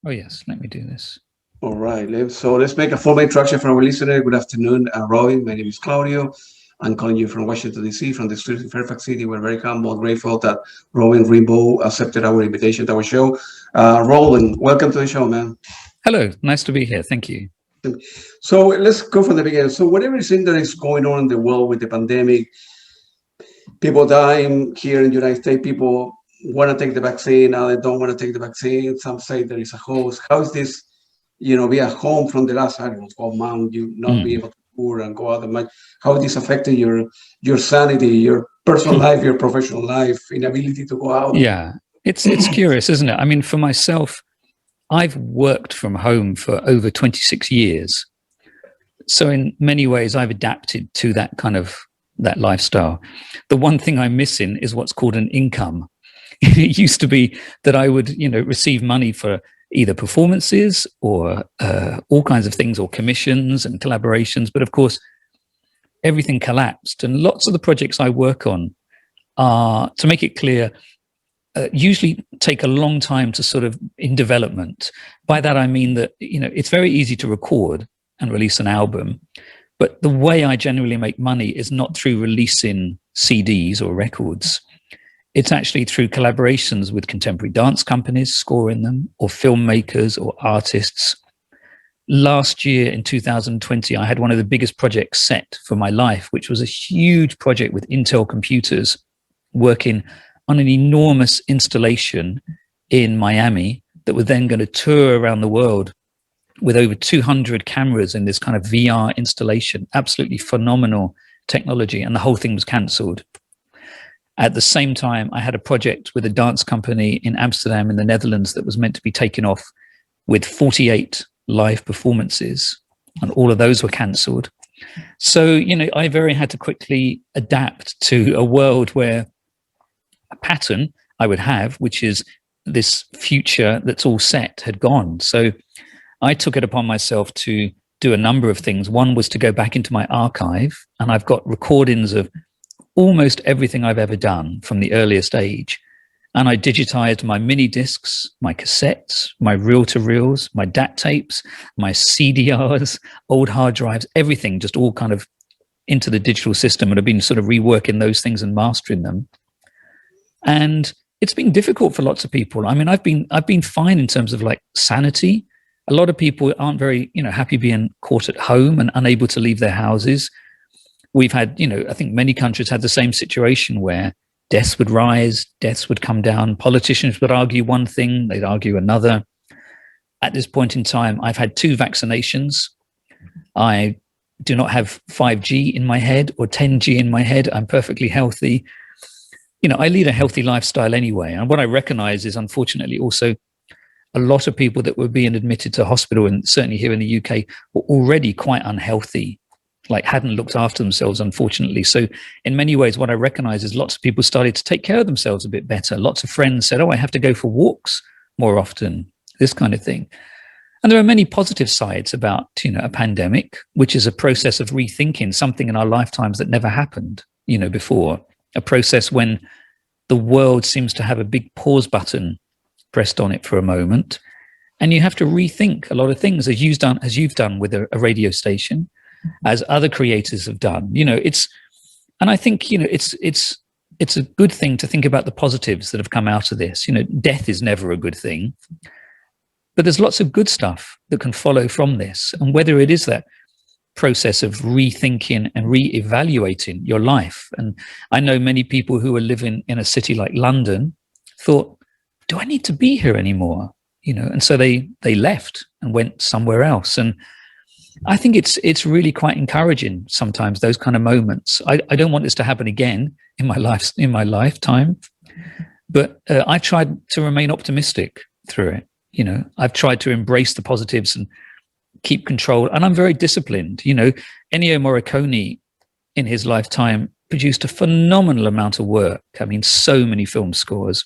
Oh, yes. Let me do this. All right. Let's make a formal introduction for our listener. Good afternoon, Robin. My name is Claudio. I'm calling you from Washington, D.C., from the streets of Fairfax City. We're very humble and grateful that Robin Rimbaud accepted our invitation to our show. Robin, welcome to the show, man. Hello. Nice to be here. Thank you. So let's go from the beginning. So whatever is that is going on in the world with the pandemic, people dying here in the United States, people want to take the vaccine, now they don't want to take the vaccine. Some say there is a host. How is this, be at home from the last, I don't know, 12 months, you not be able to tour and go out and much. How this affected your sanity, your personal life, your professional life, inability to go out? Yeah, it's curious, isn't it? I mean, for myself, I've worked from home for over 26 years. So in many ways, I've adapted to that lifestyle. The one thing I'm missing is what's called an income. It used to be that I would, receive money for either performances or all kinds of things, or commissions and collaborations. But of course, everything collapsed. And lots of the projects I work on are, to make it clear, usually take a long time to sort of in development. By that, I mean that, it's very easy to record and release an album. But the way I generally make money is not through releasing CDs or records. It's actually through collaborations with contemporary dance companies, scoring them, or filmmakers or artists. Last year in 2020, I had one of the biggest projects set for my life, which was a huge project with Intel computers working on an enormous installation in Miami that was then going to tour around the world with over 200 cameras in this kind of VR installation. Absolutely phenomenal technology. And the whole thing was cancelled. At the same time, I had a project with a dance company in Amsterdam in the Netherlands that was meant to be taken off with 48 live performances, and all of those were cancelled. So, I very had to quickly adapt to a world where a pattern I would have, which is this future that's all set, had gone. So I took it upon myself to do a number of things. One was to go back into my archive, and I've got recordings of almost everything I've ever done from the earliest age. And I digitized my mini discs, my cassettes, my reel-to-reels, my DAT tapes, my CDRs, old hard drives, everything just all kind of into the digital system, and I've been sort of reworking those things and mastering them. And it's been difficult for lots of people. I mean, I've been fine in terms of like sanity. A lot of people aren't very, happy being caught at home and unable to leave their houses. We've had, I think many countries had the same situation where deaths would rise, deaths would come down. Politicians would argue one thing, they'd argue another. At this point in time, I've had 2 vaccinations. I do not have 5G in my head or 10G in my head. I'm perfectly healthy. I lead a healthy lifestyle anyway. And what I recognize is, unfortunately, also a lot of people that were being admitted to hospital, and certainly here in the UK, were already quite unhealthy, like hadn't looked after themselves, unfortunately. So in many ways, what I recognize is lots of people started to take care of themselves a bit better. Lots of friends said, I have to go for walks more often, this kind of thing. And there are many positive sides about, a pandemic, which is a process of rethinking something in our lifetimes that never happened, before. A process when the world seems to have a big pause button pressed on it for a moment. And you have to rethink a lot of things, as you've done with a radio station, as other creators have done. And I think, it's a good thing to think about the positives that have come out of this. Death is never a good thing, but there's lots of good stuff that can follow from this. And whether it is that process of rethinking and reevaluating your life. And I know many people who are living in a city like London thought, do I need to be here anymore? And so they left and went somewhere else. And I think it's really quite encouraging sometimes, those kind of moments. I don't want this to happen again in my lifetime, but I tried to remain optimistic through it. I've tried to embrace the positives and keep control, and I'm very disciplined. Ennio Morricone in his lifetime produced a phenomenal amount of work. I mean, so many film scores.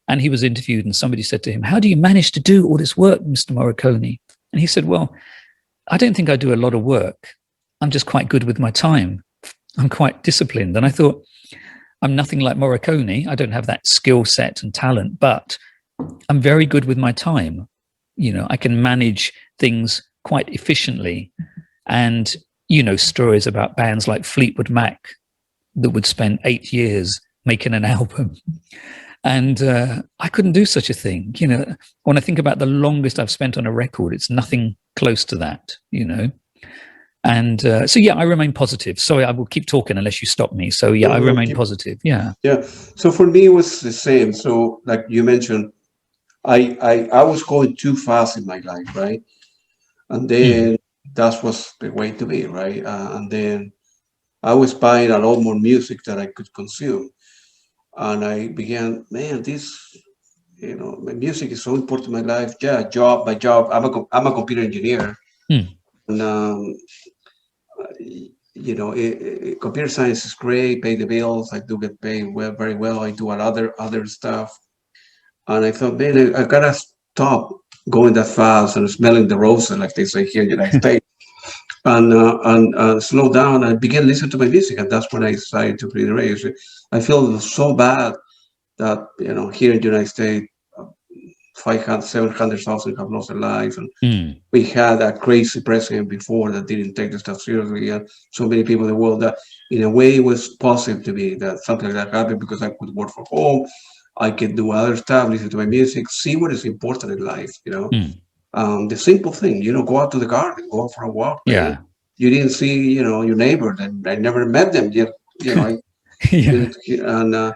And he was interviewed, and somebody said to him, how do you manage to do all this work, Mr. Morricone? And he said, well, I don't think I do a lot of work. I'm just quite good with my time. I'm quite disciplined. And I thought, I'm nothing like Morricone. I don't have that skill set and talent, but I'm very good with my time. I can manage things quite efficiently. And, stories about bands like Fleetwood Mac that would spend 8 years making an album. And I couldn't do such a thing. When I think about the longest I've spent on a record, it's nothing close to that, And so, I remain positive. Sorry, I will keep talking unless you stop me. So, I remain positive. Yeah. Yeah. So for me, it was the same. So like you mentioned, I was going too fast in my life, right? And then that was the way to be, right? And then I was buying a lot more music that I could consume. And I began, man, my music is so important in my life. Yeah, my job. I'm a computer engineer. And, computer science is great, pay the bills. I do get paid very well. I do a lot of other stuff. And I thought, man, I gotta stop going that fast and smelling the Rosa, like they say here in the United States, and slow down. I began listening to my music, and that's when I decided to play the radio. So I feel so bad that here in the United States, 500, 700,000 have lost their lives, and we had a crazy president before that didn't take the stuff seriously, and so many people in the world that, in a way, it was positive to me that something like that happened because I could work from home. I could do other stuff, listen to my music, see what is important in life, the simple thing, go out to the garden, go out for a walk. Yeah. Man. You didn't see, your neighbor, and I never met them yet, Yeah. and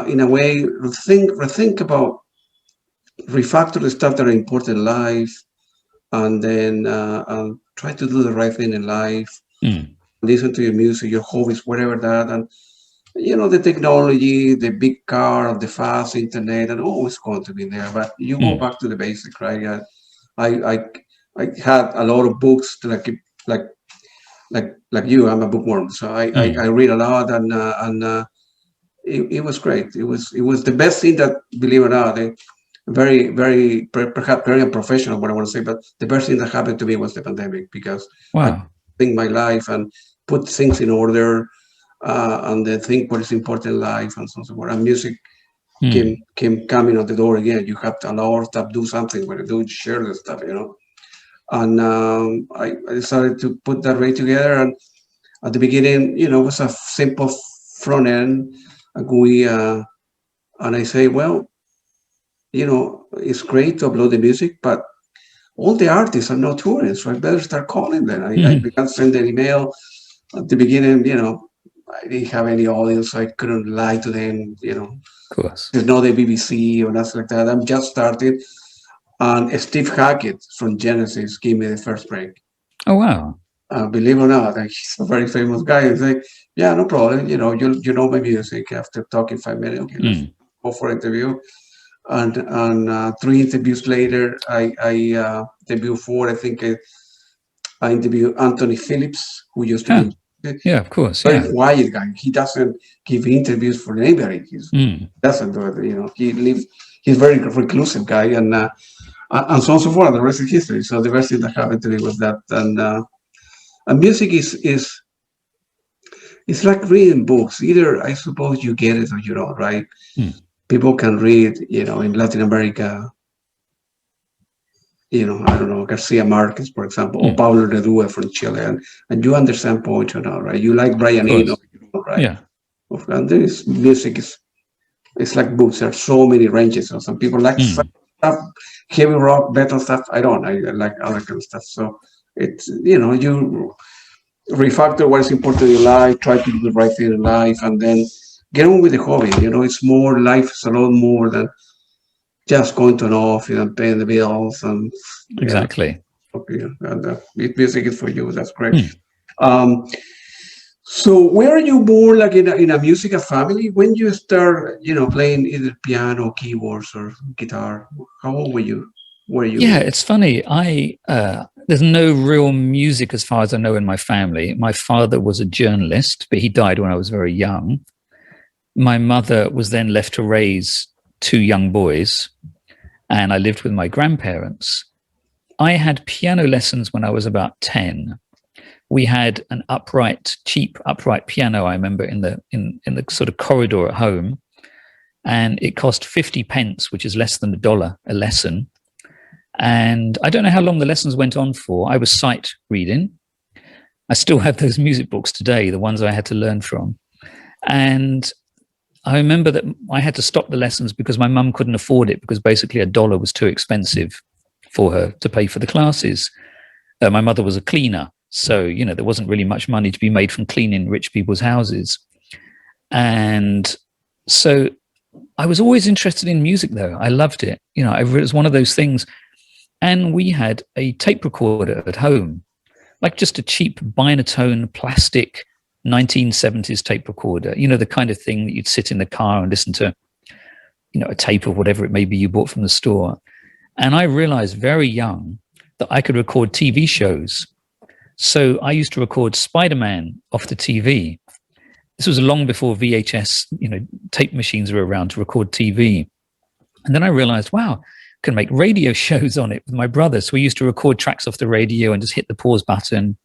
in a way, rethink about, refactor the stuff that are important in life, and then try to do the right thing in life. Listen to your music, your hobbies, whatever that, and the technology, the big car, the fast internet, and always going to be there. But you go back to the basic, right? I had a lot of books that I keep, like you. I'm a bookworm, so I read a lot, and it was great. It was the best thing that, believe it or not, very, very, perhaps very unprofessional, what I want to say, but the best thing that happened to me was the pandemic, because I think my life and put things in order. And then think what is important in life, and so on and so forth. And music came coming on the door again. You have to allow stuff, do something when you do, share the stuff, And I decided to put that right together. And at the beginning, it was a simple front end, a GUI, and I say, well, it's great to upload the music, but all the artists are not touring, so I better start calling them. I began sending an email at the beginning, I didn't have any audience, so I couldn't lie to them, Of course. There's no the BBC or nothing like that. I'm just started. And Steve Hackett from Genesis gave me the first break. Oh, wow. Believe it or not, he's a very famous guy. He's like, yeah, no problem. You know my music. After talking 5 minutes, okay, let's go for an interview. And 3 interviews later, I debuted 4. I think I interviewed Anthony Phillips, who used to be. Yeah, of course. Very quiet guy. He doesn't give interviews for anybody. He doesn't do it. He's very reclusive guy, and so on and so forth. The rest is history. So the best thing that happened to me was that. And music is it's like reading books. Either, I suppose, you get it or you don't, right? People can read, in Latin America, I don't know, Garcia Marquez, for example, or Pablo Neruda from Chile, and you understand poetry now, right? You like Brian Eno, right? Yeah. And there is music it's like books. There are so many ranges. So some people like stuff, heavy rock, metal stuff. I don't. I like other kind of stuff. So it's, you refactor what is important in your life, try to do the right thing in life, and then get on with the hobby. It's more, life is a lot more than just going to an office and paying the bills. And exactly. And music is for you. That's great. So where are you born, like in a musical family? When you start, playing either piano, keyboards, or guitar? How old were you? Yeah, it's funny. There's no real music as far as I know in my family. My father was a journalist, but he died when I was very young. My mother was then left to raise 2 young boys, and I lived with my grandparents. I had piano lessons when I was about 10. We had an cheap upright piano, I remember, in the sort of corridor at home, and it cost 50 pence, which is less than $1 a lesson. And I don't know how long the lessons went on for. I was sight reading. I still have those music books today, the ones I had to learn from. And I remember that I had to stop the lessons because my mum couldn't afford it, because basically $1 was too expensive for her to pay for the classes. My mother was a cleaner, so, you know, there wasn't really much money to be made from cleaning rich people's houses. And so I was always interested in music, though. I loved it. You know, it was one of those things. And we had a tape recorder at home, like just a cheap binatone plastic 1970s tape recorder, you know, the kind of thing that you'd sit in the car and listen to, you know, a tape of whatever it may be you bought from the store. And I realized very young that I could record TV shows. So I used to record Spider-Man off the TV. This was long before VHS, you know, tape machines were around to record TV. And then I realized, wow, I can make radio shows on it with my brother. So we used to record tracks off the radio and just hit the pause button.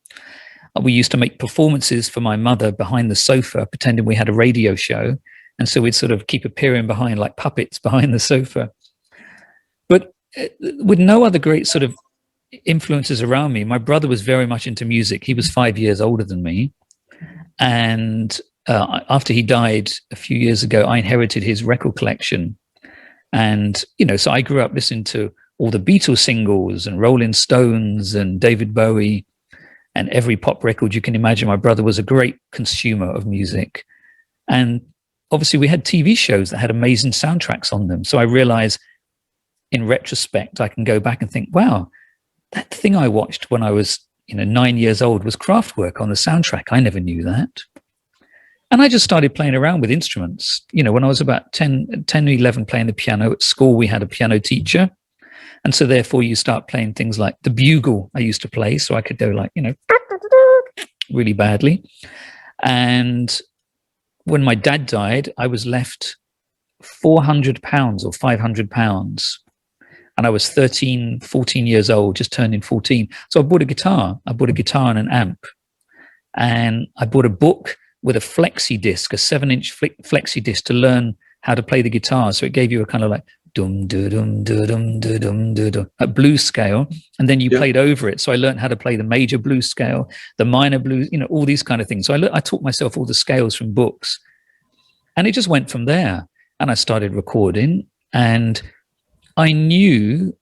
We used to make performances for my mother behind the sofa, pretending we had a radio show. And so we'd sort of keep appearing behind like puppets behind the sofa. But with no other great sort of influences around me, my brother was very much into music. He was 5 years older than me. And after he died a few years ago, I inherited his record collection. And, you know, so I grew up listening to all the Beatles singles and Rolling Stones and David Bowie and every pop record you can imagine. My brother was a great consumer of music. And obviously we had TV shows that had amazing soundtracks on them. So I realized in retrospect, I can go back and think, wow, that thing I watched when I was, you know, 9 years old was Kraftwerk on the soundtrack. I never knew that. And I just started playing around with instruments. You know, when I was about 10 or 11 playing the piano at school, we had a piano teacher. And so therefore you start playing things like the bugle I used to play. So I could go like, you know, really badly. And when my dad died, I was left £400 or £500. And I was 13, 14 years old, just turning 14. So I bought a guitar. I bought a guitar and an amp. And I bought a book with a flexi disc, a 7-inch flexi disc to learn how to play the guitar. So it gave you a kind of like dum dum dum dum dum dum, a blues scale, and then you played over it. So I learned how to play the major blues scale, the minor blues, you know, all these kind of things. So I taught myself all the scales from books, and it just went from there. And I started recording, and I knew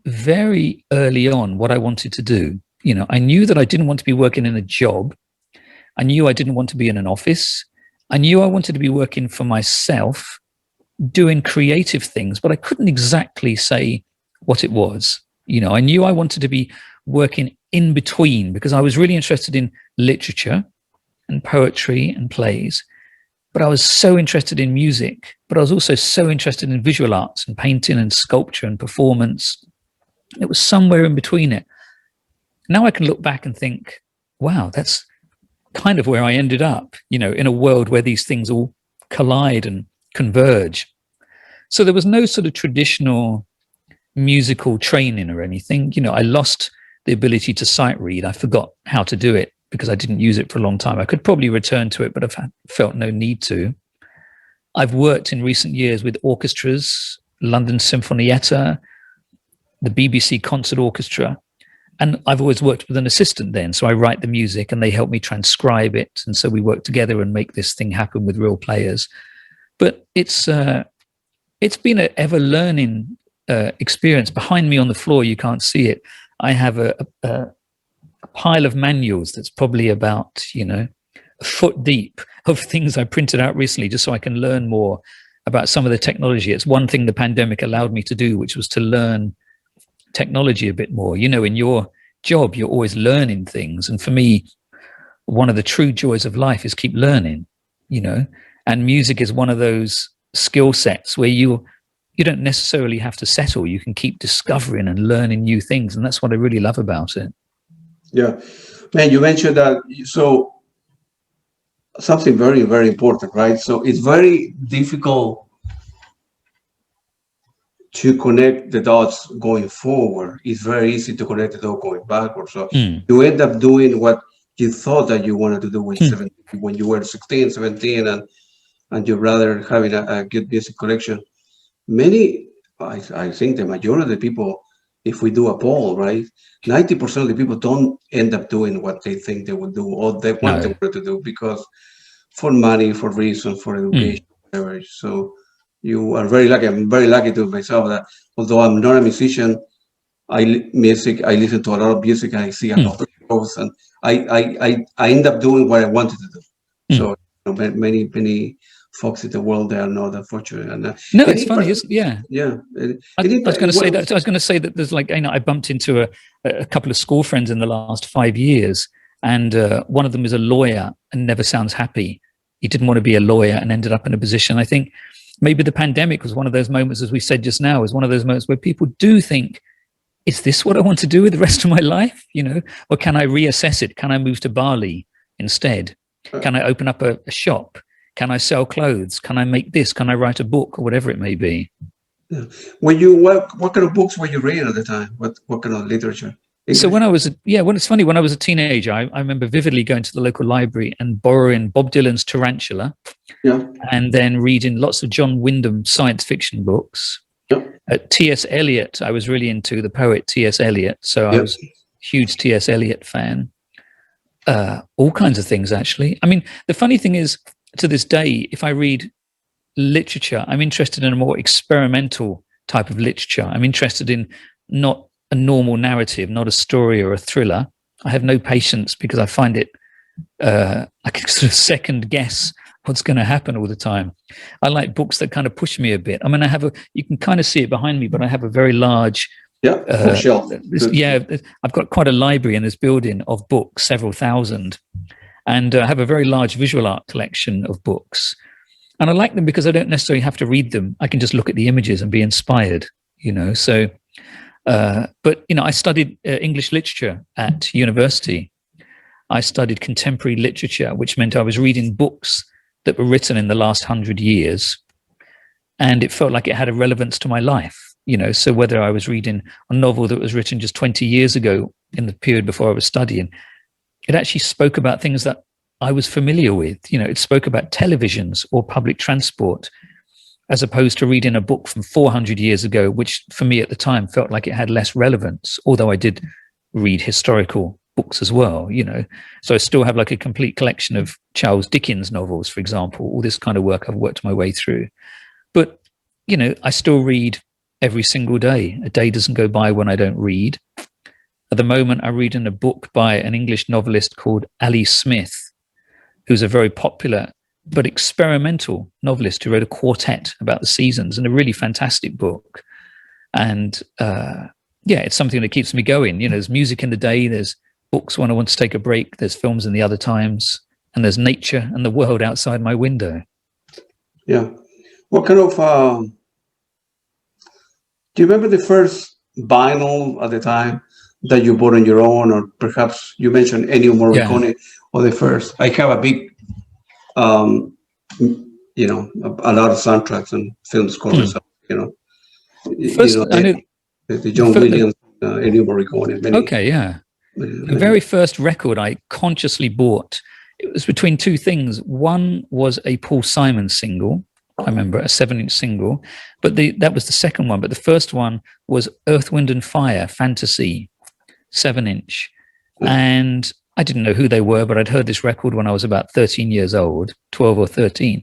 very early on what I wanted to do. You know, I knew that I didn't want to be working in a job. I knew I didn't want to be in an office. I knew I wanted to be working for myself, doing creative things, but I couldn't exactly say what it was. You know, I knew I wanted to be working in between because I was really interested in literature and poetry and plays, but I was so interested in music, but I was also so interested in visual arts and painting and sculpture and performance. It was somewhere in between it. Now I can look back and think, wow, that's kind of where I ended up, you know, in a world where these things all collide and converge. So there was no sort of traditional musical training or anything. You know, I lost the ability to sight read. I forgot how to do it because I didn't use it for a long time. I could probably return to it, but I've felt no need to. I've worked in recent years with orchestras, London Sinfonietta, the BBC Concert Orchestra, and I've always worked with an assistant then. So I write the music and they help me transcribe it. And so we work together and make this thing happen with real players. But it's been an ever learning experience. Behind me on the floor, you can't see it, I have a pile of manuals that's probably about, you know, a foot deep of things I printed out recently just so I can learn more about some of the technology. It's one thing the pandemic allowed me to do, which was to learn technology a bit more. You know, in your job, you're always learning things. And for me, one of the true joys of life is keep learning, you know, and music is one of those skill sets where you don't necessarily have to settle. You can keep discovering and learning new things. And that's what I really love about it. Yeah. Man, you mentioned that. So something very, very important, right? So it's very difficult to connect the dots going forward. It's very easy to connect the dots going backwards. So you end up doing what you thought that you wanted to do when you were 16, 17, and you're rather having a good music collection. Many, I think the majority of the people if we do a poll, right, 90% of the people don't end up doing what they think they will do or they want No. to do because for money, for reason, for education, whatever. So you are very lucky. I'm very lucky to myself that although I'm not a musician, I listen to a lot of music and I see a lot of shows and I end up doing what I wanted to do. So many folks in the world, they are not unfortunate. And no, it's funny, isn't it? Yeah. Yeah. I was going to say that. I was going to say that there's like, I bumped into a couple of school friends in the last 5 years, and one of them is a lawyer and never sounds happy. He didn't want to be a lawyer and ended up in a position. I think maybe the pandemic was one of those moments, as we said just now, is one of those moments where people do think, is this what I want to do with the rest of my life? Or can I reassess it? Can I move to Bali instead? Can I open up a shop? Can I sell clothes? Can I make this? Can I write a book or whatever it may be? Yeah. What kind of books were you reading at the time? What kind of literature? English? So when it's funny, when I was a teenager, I remember vividly going to the local library and borrowing Bob Dylan's Tarantula, and then reading lots of John Wyndham science fiction books. T.S. Eliot, I was really into the poet T.S. Eliot, so I was a huge T.S. Eliot fan. All kinds of things, actually. I mean, the funny thing is, to this day, if I read literature, I'm interested in a more experimental type of literature. I'm interested in not a normal narrative, not a story or a thriller. I have no patience because I find it, I can sort of second guess what's going to happen all the time. I like books that kind of push me a bit. I mean, you can kind of see it behind me, but I have a very large bookshelf. I've got quite a library in this building of books, several thousand. And I have a very large visual art collection of books. And I like them because I don't necessarily have to read them. I can just look at the images and be inspired, So, but, I studied English literature at university. I studied contemporary literature, which meant I was reading books that were written in the last 100 years. And it felt like it had a relevance to my life, So whether I was reading a novel that was written just 20 years ago in the period before I was studying, it actually spoke about things that I was familiar with. It spoke about televisions or public transport, as opposed to reading a book from 400 years ago, which for me at the time felt like it had less relevance, although I did read historical books as well, So I still have like a complete collection of Charles Dickens novels, for example, all this kind of work I've worked my way through. But, I still read every single day. A day doesn't go by when I don't read. At the moment, I'm reading a book by an English novelist called Ali Smith, who's a very popular but experimental novelist who wrote a quartet about the seasons, and a really fantastic book. And it's something that keeps me going. There's music in the day, there's books when I want to take a break, there's films in the other times, and there's nature and the world outside my window. Yeah. What kind of, do you remember the first vinyl at the time that you bought on your own, or perhaps you mentioned Ennio Morricone or the first? I have a big, a lot of soundtracks and film scores, First, the John Williams, Ennio Morricone. The very first record I consciously bought, it was between two things. One was a Paul Simon single, I remember, a 7-inch single, but that was the second one. But the first one was Earth, Wind and Fire, Fantasy, 7-inch. And I didn't know who they were, but I'd heard this record when I was about 13 years old, 12 or 13.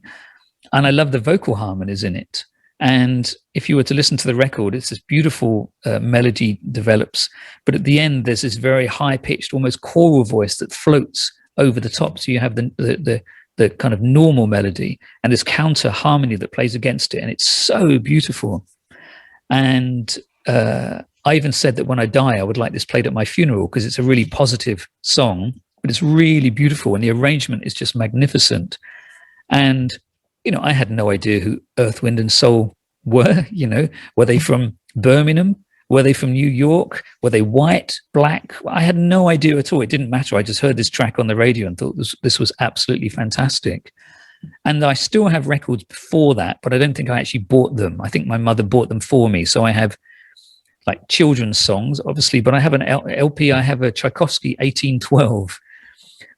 And I loved the vocal harmonies in it. And if you were to listen to the record, it's this beautiful melody develops. But at the end, there's this very high-pitched, almost choral voice that floats over the top. So you have the kind of normal melody and this counter harmony that plays against it. And it's so beautiful. And I even said that when I die, I would like this played at my funeral because it's a really positive song, but it's really beautiful. And the arrangement is just magnificent. And, I had no idea who Earth, Wind and Soul were. Were they from Birmingham? Were they from New York? Were they white, black? I had no idea at all. It didn't matter. I just heard this track on the radio and thought this was absolutely fantastic. And I still have records before that, but I don't think I actually bought them. I think my mother bought them for me. So I have like children's songs, obviously, but I have an LP. I have a Tchaikovsky 1812,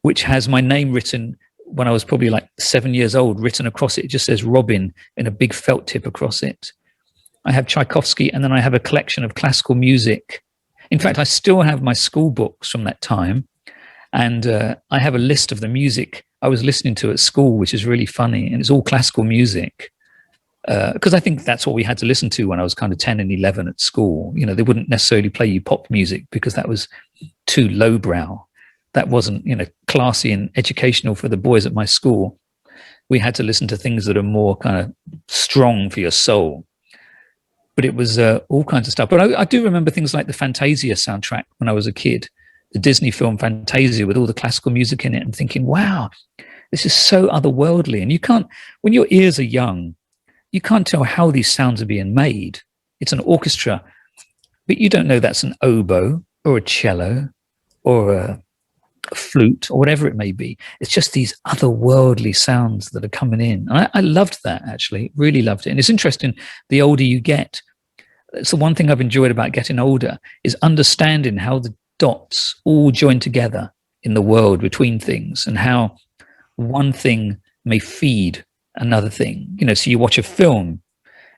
which has my name written when I was probably like 7 years old, written across it. It just says Robin in a big felt tip across it. I have Tchaikovsky, and then I have a collection of classical music. In fact, I still have my school books from that time, and I have a list of the music I was listening to at school, which is really funny, and it's all classical music. Because I think that's what we had to listen to when I was kind of 10 and 11 at school. You know, they wouldn't necessarily play you pop music because that was too lowbrow. That wasn't, you know, classy and educational for the boys at my school. We had to listen to things that are more kind of strong for your soul. But it was all kinds of stuff. But I do remember things like the Fantasia soundtrack when I was a kid, the Disney film Fantasia with all the classical music in it, and thinking, wow, this is so otherworldly. And you can't, when your ears are young, you can't tell how these sounds are being made. It's an orchestra, but you don't know that's an oboe or a cello or a flute or whatever it may be. It's just these otherworldly sounds that are coming in. And I loved that, actually, really loved it. And it's interesting, the older you get, it's the one thing I've enjoyed about getting older is understanding how the dots all join together in the world between things and how one thing may feed another thing. You know, so you watch a film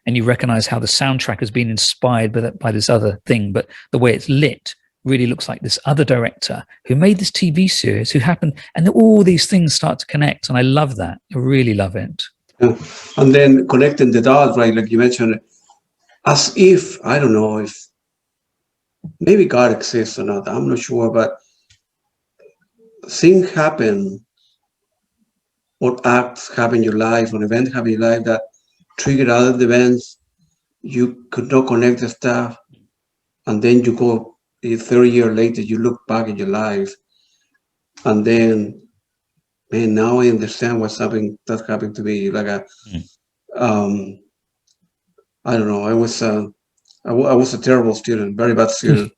and you recognize how the soundtrack has been inspired by this other thing, but the way it's lit really looks like this other director who made this TV series who happened, and all these things start to connect. And I love that. I really love it. Yeah. And then connecting the dots, right? Like you mentioned, as if, I don't know if maybe God exists or not, I'm not sure, but things happen, or acts happen in your life, or events happen in your life that trigger other events. You could not connect the stuff, and then you go 30 years later, you look back in your life, and then, man, now I understand what's happening. That happened to me. Like I don't know. I was a terrible student, very bad student,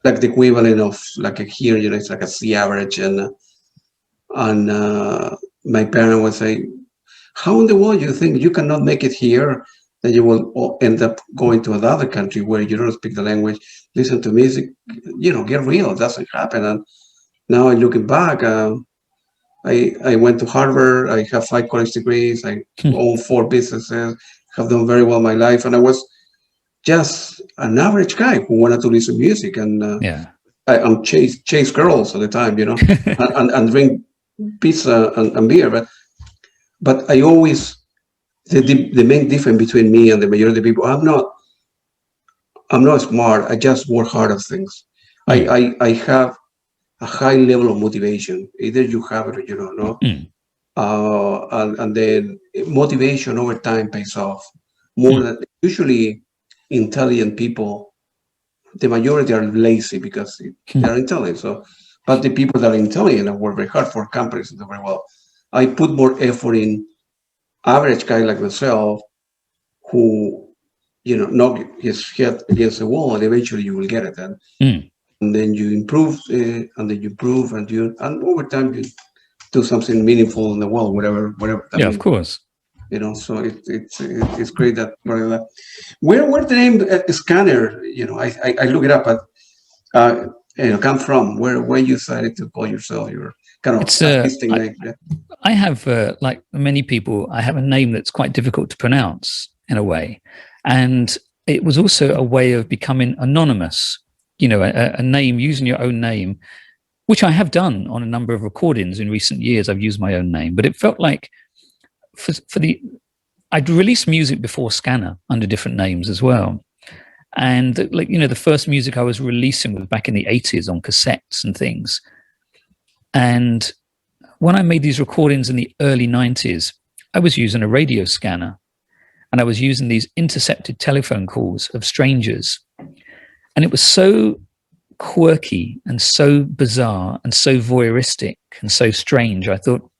like the equivalent of like a here, you know, it's like a C average, and my parent would say, how in the world you think you cannot make it here, that you will end up going to another country where you don't speak the language, listen to music, you know, get real. It doesn't happen. And now I'm looking back, I went to Harvard, I have 5 college degrees, I own 4 businesses, have done very well in my life. And I was just an average guy who wanted to listen to music. And I'm chase girls all the time, you know, and drink pizza and beer. But I always, the main difference between me and the majority of the people, I'm not smart. I just work hard at things. I have a high level of motivation. Either you have it or you don't know. And then motivation over time pays off more than usually intelligent people. The majority are lazy because they're intelligent. So, but the people that are intelligent and work very hard for companies and do very well. I put more effort in average guy like myself who, you know, knock his head against the wall, and eventually you will get it. And then you improve, and then you improve, and over time you do something meaningful in the world, whatever. Yeah, of course. You know, so it's great that where the name Scanner, you know, I look it up, but you know, come from where you decided to call yourself your kind of artistic name. I have like many people, I have a name that's quite difficult to pronounce in a way, and it was also a way of becoming anonymous. You know, a name, using your own name, which I have done on a number of recordings in recent years. I've used my own name, but it felt like I'd released music before Scanner under different names as well. And like, you know, the first music I was releasing was back in the 80s on cassettes and things. And when I made these recordings in the early 90s, I was using a radio scanner, and I was using these intercepted telephone calls of strangers. And it was so quirky and so bizarre and so voyeuristic and so strange. I thought,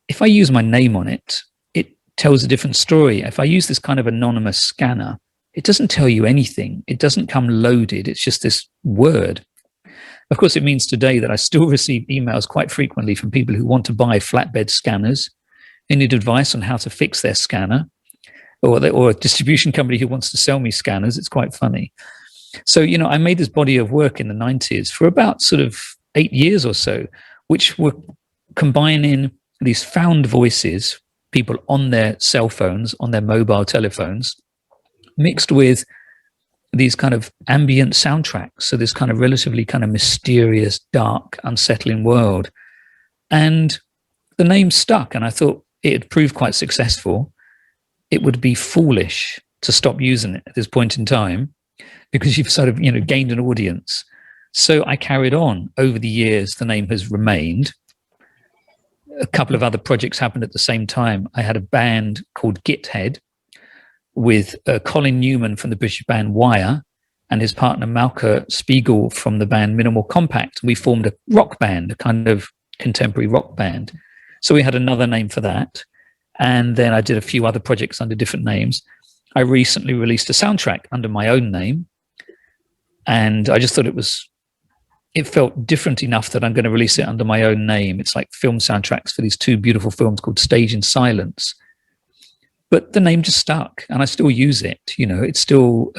if I use my name on it, it tells a different story. If I use this kind of anonymous scanner, it doesn't tell you anything. It doesn't come loaded. It's just this word. Of course, it means today that I still receive emails quite frequently from people who want to buy flatbed scanners and need advice on how to fix their scanner, or a distribution company who wants to sell me scanners. It's quite funny. So, you know, I made this body of work in the 90s for about sort of 8 years or so, which were combining these found voices, people on their cell phones, on their mobile telephones, mixed with these kind of ambient soundtracks. So this kind of relatively kind of mysterious, dark, unsettling world. And the name stuck, and I thought it had proved quite successful. It would be foolish to stop using it at this point in time, because you've sort of, gained an audience. So I carried on. Over the years, the name has remained. A couple of other projects happened at the same time. I had a band called Githead with Colin Newman from the British band Wire and his partner Malka Spiegel from the band Minimal Compact. We formed a rock band, a kind of contemporary rock band. So we had another name for that. And then I did a few other projects under different names. I recently released a soundtrack under my own name. And I just thought it felt different enough that I'm going to release it under my own name. It's like film soundtracks for these two beautiful films called Stage in Silence. But the name just stuck, and I still use it. It still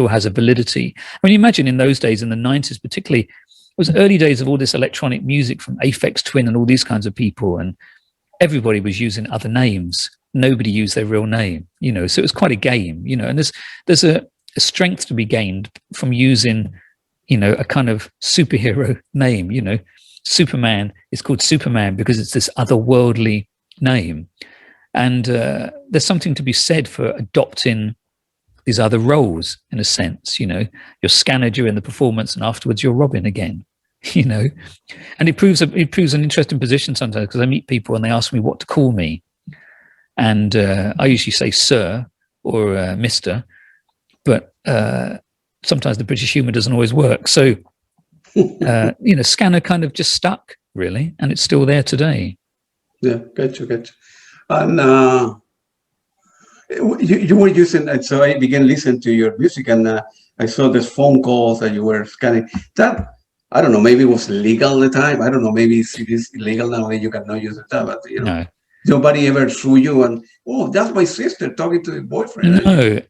has a validity. I mean, imagine in those days, in the 90s particularly, it was early days of all this electronic music from Aphex Twin and all these kinds of people, and everybody was using other names. Nobody used their real name, so it was quite a game, and there's a strength to be gained from using, a kind of superhero name. Superman is called Superman because it's this otherworldly name. And there's something to be said for adopting these other roles, in a sense. You're Scanner during the performance, and afterwards you're Robin again. And it proves an interesting position sometimes, because I meet people and they ask me what to call me, and I usually say Sir or Mr. But sometimes the British humour doesn't always work. So Scanner kind of just stuck, really, and it's still there today. Yeah, gotcha. And you were using, so I began listening to your music, and I saw these phone calls that you were scanning. That, I don't know, maybe it was legal at the time. I don't know, maybe it is illegal now, and you cannot use it. But No. Nobody ever threw you and, that's my sister talking to her boyfriend. No,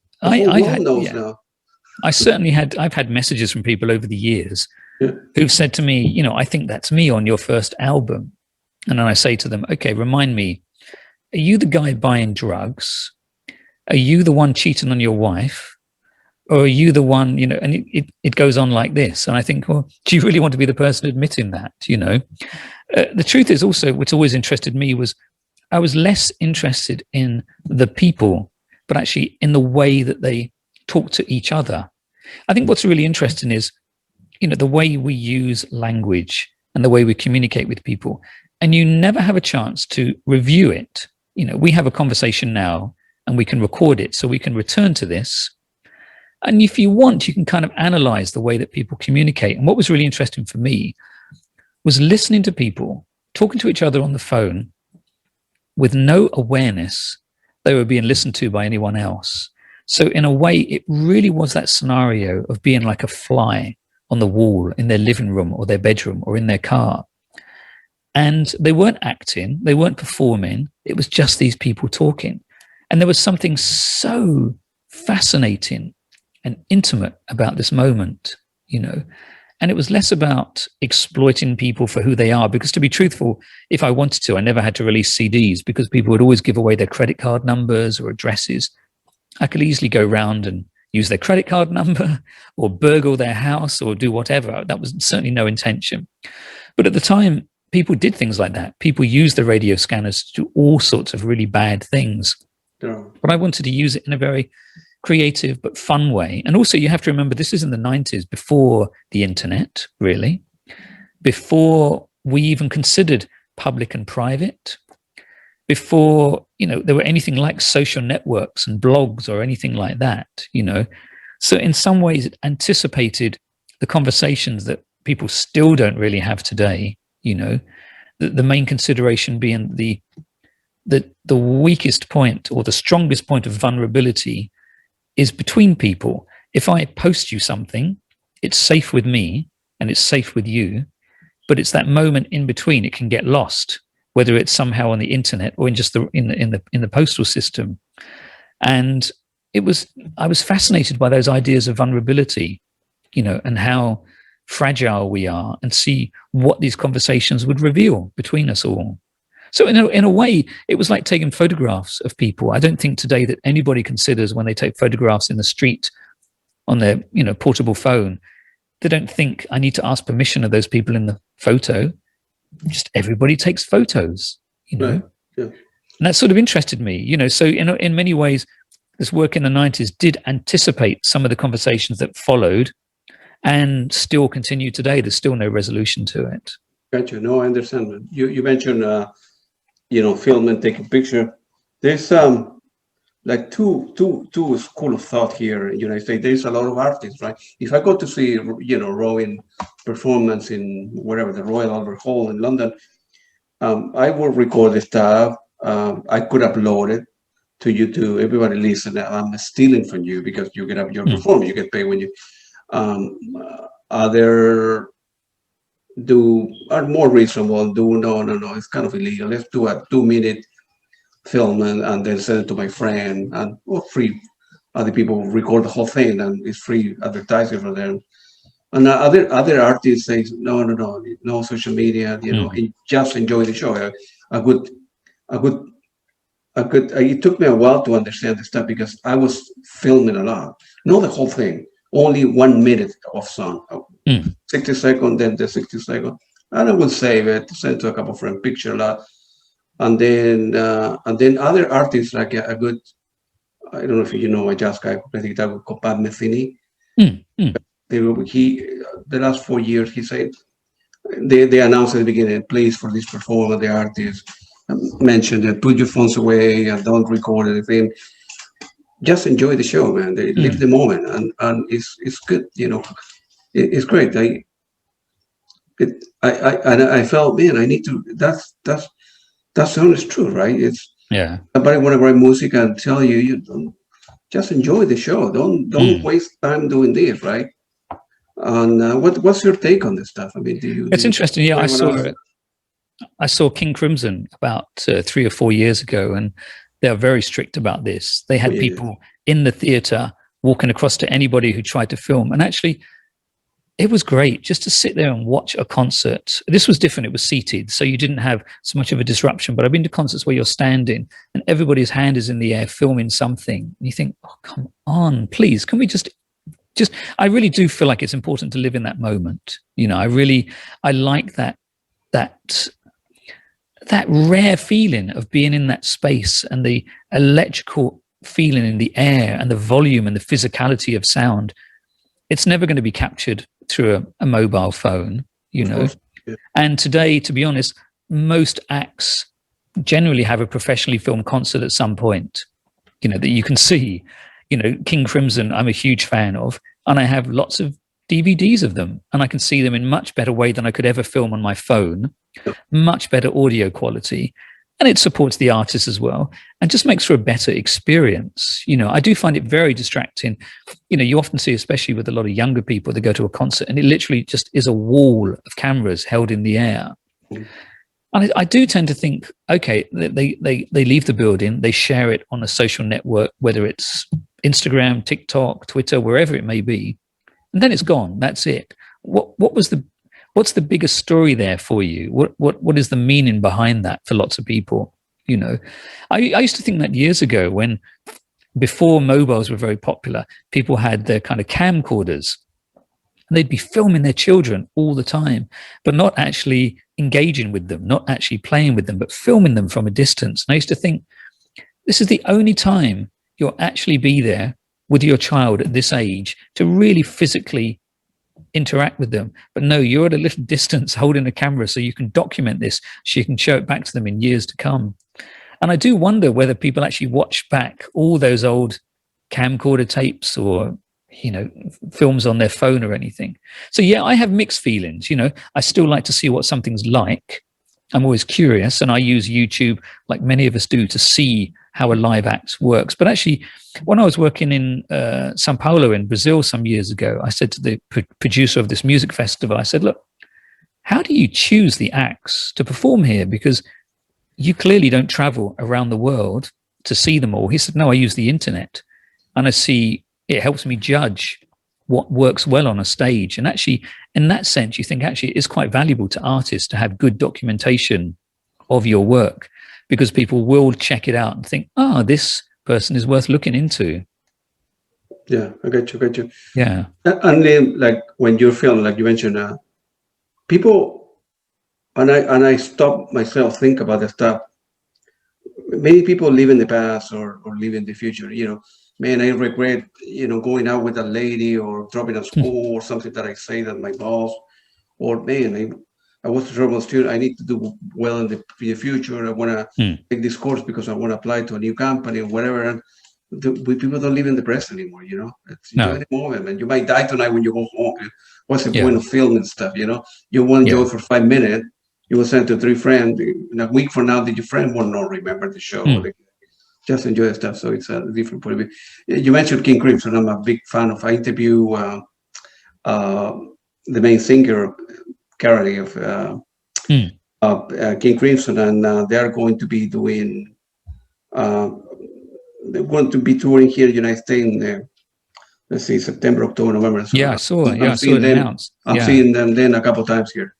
I've had messages from people over the years who've said to me, I think that's me on your first album. And then I say to them, okay, remind me, are you the guy buying drugs? Are you the one cheating on your wife? Or are you the one, and it goes on like this. And I think, well, do you really want to be the person admitting that, The truth is also, what's always interested me was, I was less interested in the people, but actually in the way that they talk to each other. I think what's really interesting is, the way we use language and the way we communicate with people, and you never have a chance to review it. We have a conversation now and we can record it, so we can return to this. And if you want, you can kind of analyze the way that people communicate. And what was really interesting for me was listening to people talking to each other on the phone with no awareness they were being listened to by anyone else. So in a way, it really was that scenario of being like a fly on the wall in their living room or their bedroom or in their car. And they weren't acting, they weren't performing. It was just these people talking. And there was something so fascinating and intimate about this moment, And it was less about exploiting people for who they are, because to be truthful, if I wanted to, I never had to release CDs because people would always give away their credit card numbers or addresses. I could easily go round and use their credit card number or burgle their house or do whatever. That was certainly no intention. But at the time, people did things like that. People used the radio scanners to do all sorts of really bad things. Yeah. But I wanted to use it in a very creative but fun way. And also you have to remember, this is in the 90s, before the internet, really, before we even considered public and private, before, there were anything like social networks and blogs or anything like that, So in some ways it anticipated the conversations that people still don't really have today, the main consideration being the weakest point or the strongest point of vulnerability is between people. If I post you something, it's safe with me and it's safe with you, but it's that moment in between, it can get lost, whether it's somehow on the internet or in just in the postal system. And I was fascinated by those ideas of vulnerability, and how fragile we are, and see what these conversations would reveal between us all. So in a way, it was like taking photographs of people. I don't think today that anybody considers when they take photographs in the street on their, portable phone, they don't think I need to ask permission of those people in the photo. Just everybody takes photos, Right. Yeah. And that sort of interested me, So in many ways, this work in the 90s did anticipate some of the conversations that followed and still continue today. There's still no resolution to it. Gotcha. No, I understand, man. You mentioned, film and taking picture. There's like two school of thought here in the United States. There's a lot of artists, right? If I go to see, Robin performance in wherever, the Royal Albert Hall in London, I will record the stuff. I could upload it to YouTube. Everybody listen. I'm stealing from you because you get up your performance. You get paid when you. Other are more reasonable. No. It's kind of illegal. Let's do a 2-minute film and then send it to my friend and free. Other people record the whole thing and it's free advertising for them. And other artists say no social media. Just enjoy the show. It took me a while to understand this stuff because I was filming a lot. Not the whole thing. Only 1 minute of song, 60 seconds, then the 60 seconds, and I will save it, send to a couple of friends, picture a lot, and then other artists like a good, I don't know if you know a jazz guy, I think that called Pat Metheny. The last 4 years, he said they announced at the beginning, please for this performance, the artist mentioned that put your phones away and don't record anything. Just enjoy the show, man. They live the moment, and it's good. It's great. I felt, man, I need to. That sound is true, right? It's Somebody want to write music and tell you don't just enjoy the show. Don't waste time doing this, right? And what's your take on this stuff? I mean, It's interesting. Yeah, I saw King Crimson about 3 or 4 years ago, and they are very strict about this. They had people in the theater walking across to anybody who tried to film. And actually, it was great just to sit there and watch a concert. This was different. It was seated, so you didn't have so much of a disruption. But I've been to concerts where you're standing and everybody's hand is in the air filming something. And you think, oh, come on, please, can we just I really do feel like it's important to live in that moment. I like that rare feeling of being in that space and the electrical feeling in the air and the volume and the physicality of sound. It's never going to be captured through a mobile phone, Yeah. And today, to be honest, most acts generally have a professionally filmed concert at some point, that you can see. King Crimson, I'm a huge fan of, and I have lots of DVDs of them, and I can see them in much better way than I could ever film on my phone, much better audio quality, and it supports the artist as well, and just makes for a better experience. I do find it very distracting. You often see, especially with a lot of younger people, they go to a concert and it literally just is a wall of cameras held in the air. And I do tend to think, okay, they leave the building, they share it on a social network, whether it's Instagram, TikTok, Twitter, wherever it may be, and then it's gone. That's it. What's the biggest story there for you? What is the meaning behind that for lots of people? I used to think that years ago, before mobiles were very popular, people had their kind of camcorders, and they'd be filming their children all the time, but not actually engaging with them, not actually playing with them, but filming them from a distance. And I used to think, this is the only time you'll actually be there with your child at this age to really physically interact with them. But no, you're at a little distance holding a camera so you can document this, so you can show it back to them in years to come. And I do wonder whether people actually watch back all those old camcorder tapes or films on their phone or anything. So yeah, I have mixed feelings. I still like to see what something's like. I'm always curious, and I use YouTube, like many of us do, to see how a live act works. But actually, when I was working in Sao Paulo in Brazil some years ago, I said to the producer of this music festival, I said, look, how do you choose the acts to perform here? Because you clearly don't travel around the world to see them all. He said, no, I use the internet, and I see it helps me judge what works well on a stage. And actually, in that sense, you think actually it is quite valuable to artists to have good documentation of your work, because people will check it out and think, oh, this person is worth looking into. Yeah, I got you. Yeah. And then, like when you're filming, like you mentioned, people, and I stop myself think about the stuff. Many people live in the past or live in the future. Man, I regret going out with a lady or dropping a score or something that I say that my boss, or man, I was a terrible student. I need to do well in the future. I want to take this course because I want to apply to a new company or whatever. And people don't live in the present anymore. It's enjoy the moment, and you might die tonight when you go home. What's the point of filming stuff? You want to enjoy for 5 minutes. You will send to 3 friends. In a week from now, your friend will not remember the show. Just enjoy the stuff. So it's a different point of view. You mentioned King Crimson. I'm a big fan of. I interview the main singer currently of King Crimson, and they are going to be doing. They're going to be touring here in the United States in, let's see, September, October, November. So I saw it. I saw it them, announced. I'm seeing them then a couple of times here.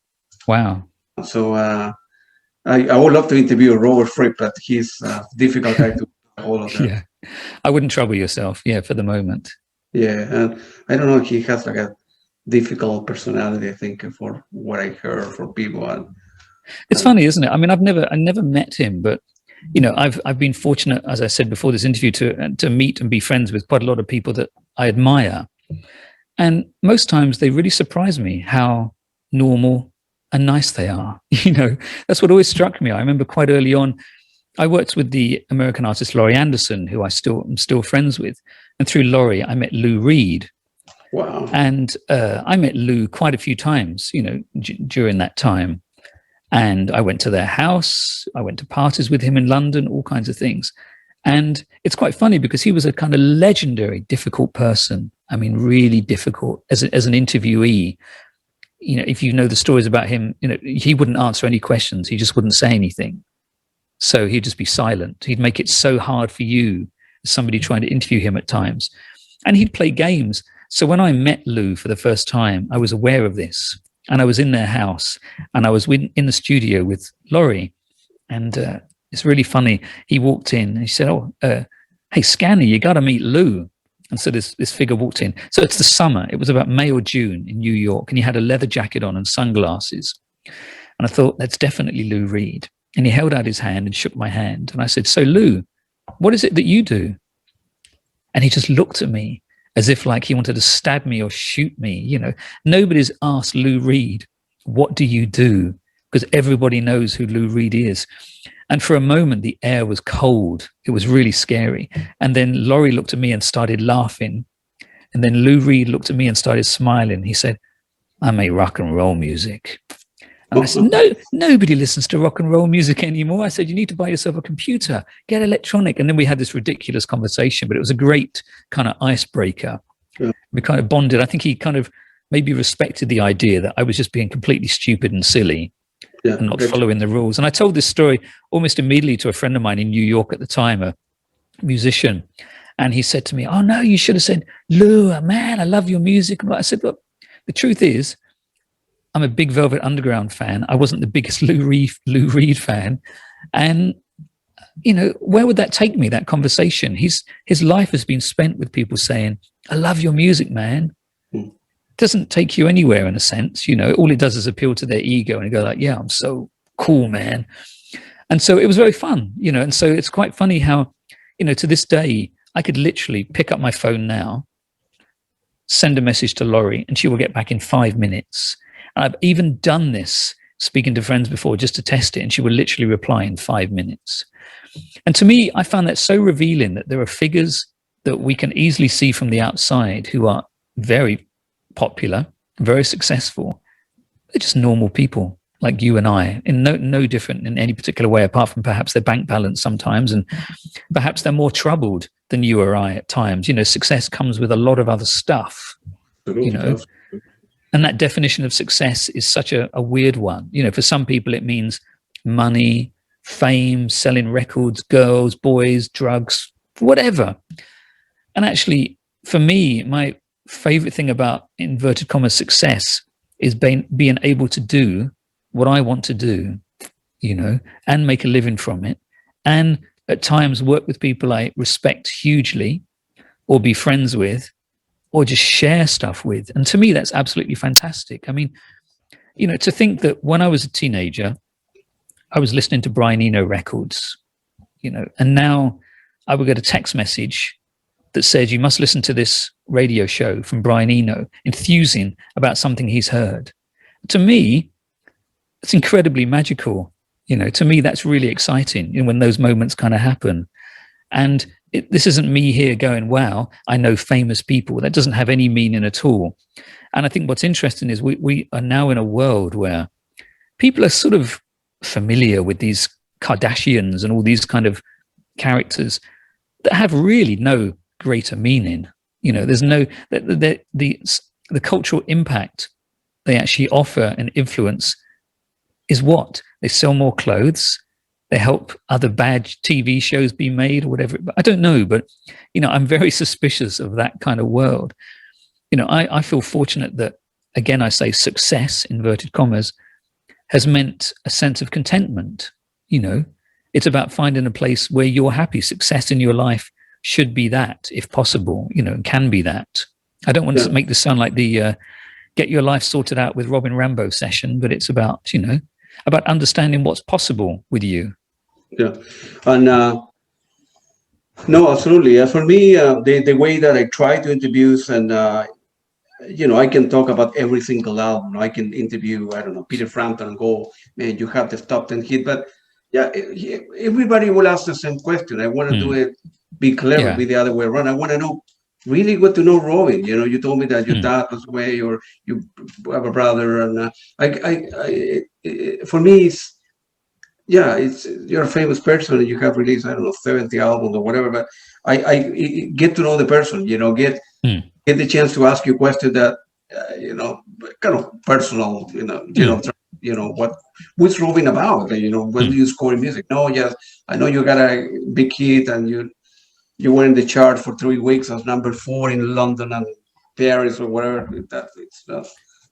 Wow. So I would love to interview Robert Fripp, but he's a difficult guy to hold of that. Yeah. I wouldn't trouble yourself, for the moment. Yeah, and I don't know, he has like a difficult personality, I think, for what I heard from people. And it's funny, isn't it? I mean, I never met him, but I've been fortunate, as I said before this interview, to meet and be friends with quite a lot of people that I admire. And most times they really surprise me how normal and nice they are. That's what always struck me. I remember quite early on, I worked with the American artist Laurie Anderson, who I'm still friends with. And through Laurie, I met Lou Reed. Wow. And I met Lou quite a few times, during that time. And I went to their house. I went to parties with him in London, all kinds of things. And it's quite funny because he was a kind of legendary, difficult person. I mean, really difficult as an interviewee. If you know the stories about him, he wouldn't answer any questions. He just wouldn't say anything. So he'd just be silent. He'd make it so hard for you, somebody trying to interview him at times. And he'd play games. So when I met Lou for the first time, I was aware of this. And I was in their house, and I was in the studio with Laurie. And it's really funny. He walked in and he said, hey, Scanner, you got to meet Lou. And so this figure walked in. So it's the summer. It was about May or June in New York. And he had a leather jacket on and sunglasses. And I thought, that's definitely Lou Reed. And he held out his hand and shook my hand. And I said, so Lou, what is it that you do? And he just looked at me as if like he wanted to stab me or shoot me. Nobody's asked Lou Reed, what do you do? Because everybody knows who Lou Reed is. And for a moment, the air was cold. It was really scary. And then Laurie looked at me and started laughing. And then Lou Reed looked at me and started smiling. He said, I make rock and roll music. And I said, no, nobody listens to rock and roll music anymore. I said, you need to buy yourself a computer, get Electronica. And then we had this ridiculous conversation, but it was a great kind of icebreaker. Yeah. We kind of bonded. I think he kind of maybe respected the idea that I was just being completely stupid and silly and not following the rules. And I told this story almost immediately to a friend of mine in New York at the time, a musician. And he said to me, oh, no, you should have said, Lou, man, I love your music. I said, look, the truth is, I'm a big Velvet Underground fan. I wasn't the biggest Lou Reed fan. And, where would that take me, that conversation? His life has been spent with people saying, I love your music, man. It doesn't take you anywhere in a sense. All it does is appeal to their ego and go like, yeah, I'm so cool, man. And so it was very fun, and so it's quite funny how, to this day, I could literally pick up my phone now, send a message to Laurie, and she will get back in 5 minutes. I've even done this speaking to friends before just to test it, and she would literally reply in 5 minutes. And to me, I found that so revealing that there are figures that we can easily see from the outside who are very popular, very successful. They're just normal people like you and I, in no different in any particular way, apart from perhaps their bank balance sometimes, and perhaps they're more troubled than you or I at times. Success comes with a lot of other stuff, And that definition of success is such a weird one. For some people, it means money, fame, selling records, girls, boys, drugs, whatever. And actually, for me, my favorite thing about inverted commas success is being able to do what I want to do and make a living from it. And at times work with people I respect hugely or be friends with or just share stuff with. And to me, that's absolutely fantastic. I mean, to think that when I was a teenager, I was listening to Brian Eno records, and now I would get a text message that says you must listen to this radio show from Brian Eno, enthusing about something he's heard. To me, it's incredibly magical. To me, that's really exciting when those moments kind of happen. And this isn't me here going, wow, I know famous people. That doesn't have any meaning at all. And I think what's interesting is we are now in a world where people are sort of familiar with these Kardashians and all these kind of characters that have really no greater meaning. There's no the cultural impact they actually offer and influence is what they sell more clothes, they help other bad TV shows be made or whatever. I don't know, but I'm very suspicious of that kind of world. I feel fortunate that, again, I say success, inverted commas, has meant a sense of contentment. It's about finding a place where you're happy. Success in your life should be that, if possible, and can be that. I don't want to make this sound like the get your life sorted out with Robin Rimbaud session, but it's about, about understanding what's possible with you. Yeah. And no, absolutely. For me, the way that I try to introduce and, I can talk about every single album. I can interview, I don't know, Peter Frampton and go, man, you have the top 10 hit. But yeah, everybody will ask the same question. I want to do it, be clever, be the other way around. I want to know, really good to know Robin. You told me that your dad was away or you have a brother. And for me, it's you're a famous person and you have released, I don't know, 70 albums or whatever. But I get to know the person, get the chance to ask you a question that, kind of personal, what's Robin about? When do you score music? No, yes, I know you got a big hit and you were in the chart for 3 weeks as number 4 in London and Paris or whatever.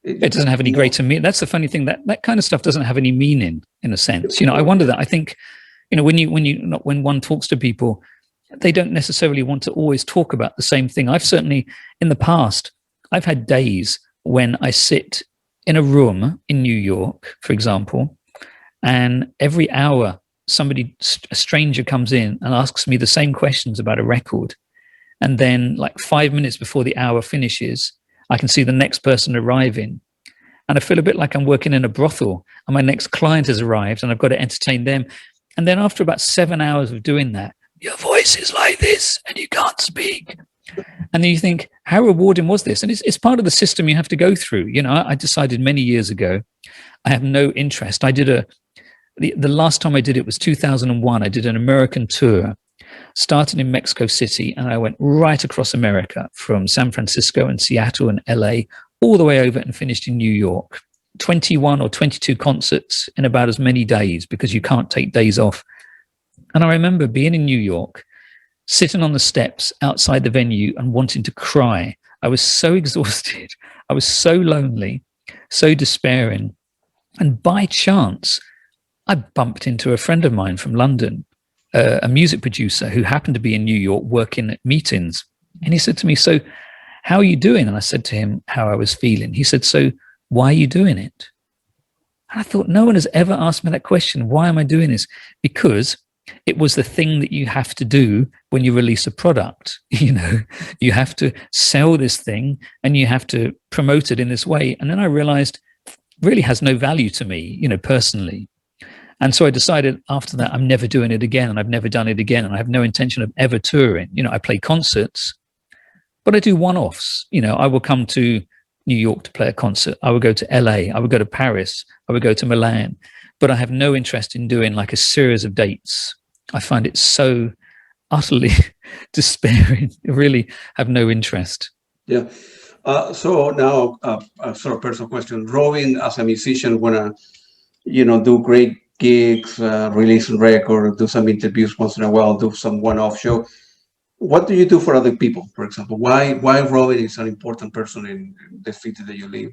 It doesn't have any greater meaning. That's the funny thing, that kind of stuff doesn't have any meaning in a sense. I wonder that. I think, when one talks to people, they don't necessarily want to always talk about the same thing. I've certainly, in the past, I've had days when I sit in a room in New York, for example, and every hour a stranger comes in and asks me the same questions about a record. And then like 5 minutes before the hour finishes, I can see the next person arriving. And I feel a bit like I'm working in a brothel and my next client has arrived and I've got to entertain them. And then after about 7 hours of doing that, your voice is like this and you can't speak. And then you think, how rewarding was this? And it's part of the system you have to go through. I decided many years ago, I have no interest. I did the last time I did it was 2001. I did an American tour, started in Mexico City, and I went right across America from San Francisco and Seattle and LA, all the way over and finished in New York. 21 or 22 concerts in about as many days because you can't take days off. And I remember being in New York, sitting on the steps outside the venue and wanting to cry. I was so exhausted. I was so lonely, so despairing. And by chance, I bumped into a friend of mine from London, a music producer who happened to be in New York working at meetings. And he said to me, so how are you doing? And I said to him how I was feeling. He said, so why are you doing it? And I thought, no one has ever asked me that question. Why am I doing this? Because it was the thing that you have to do when you release a product. You have to sell this thing and you have to promote it in this way. And then I realized it really has no value to me, personally. And so I decided after that, I'm never doing it again. And I've never done it again. And I have no intention of ever touring. I play concerts, but I do one-offs. I will come to New York to play a concert. I would go to LA. I would go to Paris. I would go to Milan. But I have no interest in doing like a series of dates. I find it so utterly despairing. I really have no interest. Yeah. So now a sort of personal question. Robin, as a musician, wanna, do great gigs, release a record, do some interviews once in a while, do some one-off show. What do you do for other people, for example? Why Robin is an important person in the city that you live?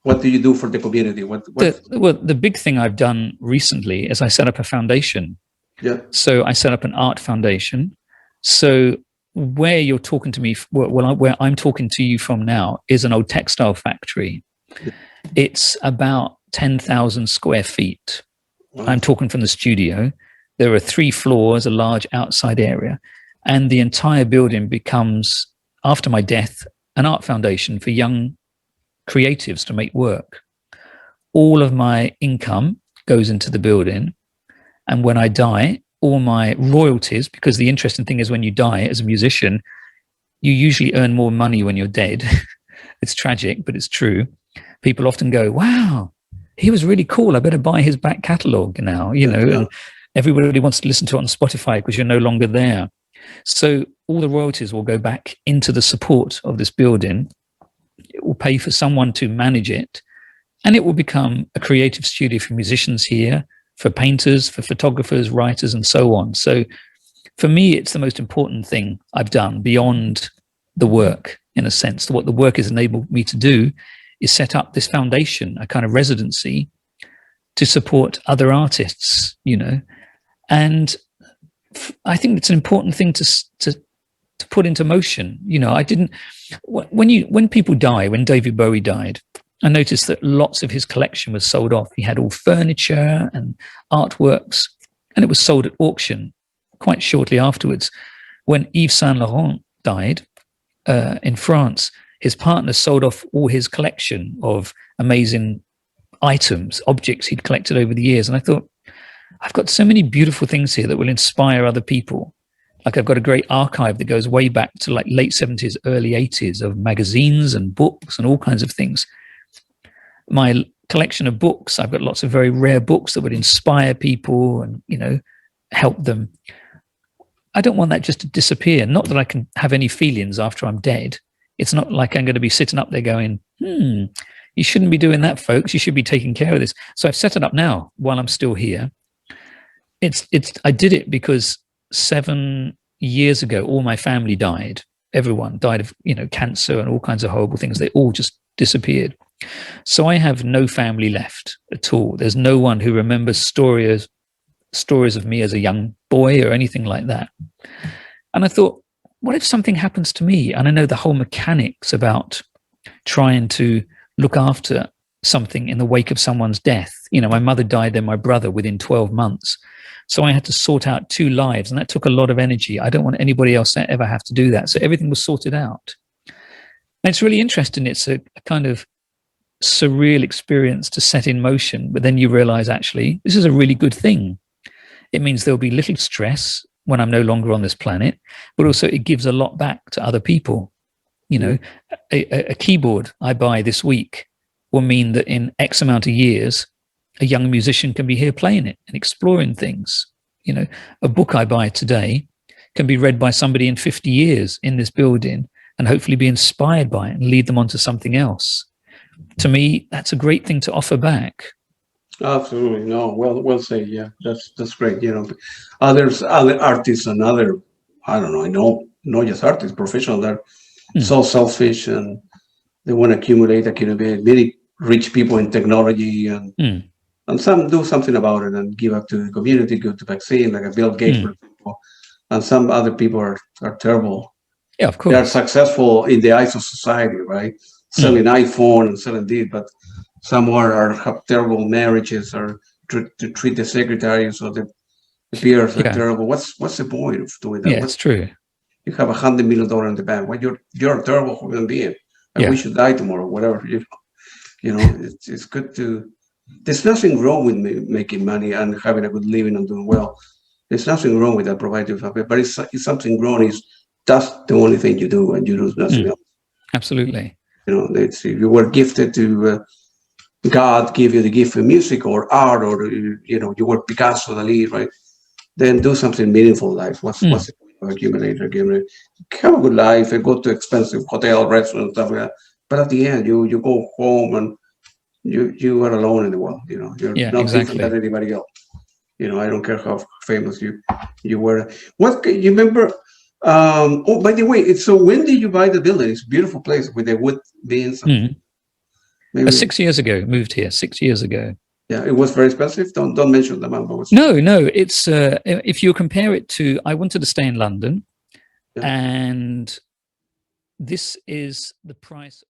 what do you do for the community? The big thing I've done recently is I set up a foundation. Yeah. So I set up an art foundation. So where you're talking to me, where I'm talking to you from now, is an old textile factory. Yeah. It's about 10,000 square feet. Wow. I'm talking from the studio. There are 3 floors, a large outside area, and the entire building becomes, after my death, an art foundation for young creatives to make work. All of my income goes into the building, and when I die, all my royalties, because the interesting thing is when you die as a musician, you usually earn more money when you're dead. It's tragic, but it's true. People often go, wow, he was really cool. I better buy his back catalogue now, and everybody wants to listen to it on Spotify because you're no longer there. So all the royalties will go back into the support of this building. It will pay for someone to manage it, and it will become a creative studio for musicians here, for painters, for photographers, writers, and so on. So for me, it's the most important thing I've done beyond the work, in a sense. What the work has enabled me to do is set up this foundation, a kind of residency to support other artists, and I think it's an important thing to put into motion. When people die, when David Bowie died, I noticed that lots of his collection was sold off. He had all furniture and artworks, and it was sold at auction quite shortly afterwards. When Yves Saint Laurent died in France, his partner sold off all his collection of amazing items, objects he'd collected over the years. And I thought, I've got so many beautiful things here that will inspire other people. Like I've got a great archive that goes way back to like late 70s, early 80s of magazines and books and all kinds of things. My collection of books, I've got lots of very rare books that would inspire people and, help them. I don't want that just to disappear. Not that I can have any feelings after I'm dead. It's not like I'm going to be sitting up there going, you shouldn't be doing that, folks. You should be taking care of this. So I've set it up now while I'm still here. I did it because 7 years ago, all my family died. Everyone died of, cancer and all kinds of horrible things. They all just disappeared. So I have no family left at all. There's no one who remembers stories of me as a young boy or anything like that. And I thought, what if something happens to me? And I know the whole mechanics about trying to look after something in the wake of someone's death. My mother died, then my brother within 12 months. So I had to sort out 2 lives, and that took a lot of energy. I don't want anybody else to ever have to do that. So everything was sorted out. And it's really interesting. It's a kind of surreal experience to set in motion, but then you realize actually this is a really good thing. It means there'll be little stress when I'm no longer on this planet, but also it gives a lot back to other people. A keyboard I buy this week will mean that in X amount of years, a young musician can be here playing it and exploring things. A book I buy today can be read by somebody in 50 years in this building and hopefully be inspired by it and lead them on to something else. To me, that's a great thing to offer back. Absolutely. No, well said. Yeah, that's great. Other artists and other, I don't know, not just artists, professionals that are so selfish and they want to accumulate many rich people in technology and some do something about it and give up to the community, give to vaccine, like a Bill Gates, for example. And some other people are terrible. Yeah, of course. They are successful in the eyes of society, right? Selling iPhone and selling this, but some have terrible marriages or to treat the secretaries or the peers are terrible. What's the point of doing that? Yeah, it's true. You have $100 million in the bank. Well, you're a terrible human being. And we should die tomorrow, whatever. It's good to. There's nothing wrong with making money and having a good living and doing well. There's nothing wrong with that, provided but it's something wrong is that's the only thing you do and you do nothing else. Absolutely. If you were gifted to God give you the gift of music or art, or you were Picasso, Dalí, right? Then do something meaningful in life. What's the point of accumulate? Have a good life and go to expensive hotel, restaurant, stuff like that. But at the end, you go home and you are alone in the world. You're not different than anybody else. I don't care how famous you were. What you remember? By the way, so when did you buy the building? It's a beautiful place with the wood beams. Maybe. 6 years ago, moved here 6 years ago. Yeah, it was very expensive. Don't mention the amount. But No, it's if you compare it to, I wanted to stay in London, Yeah. and this is the price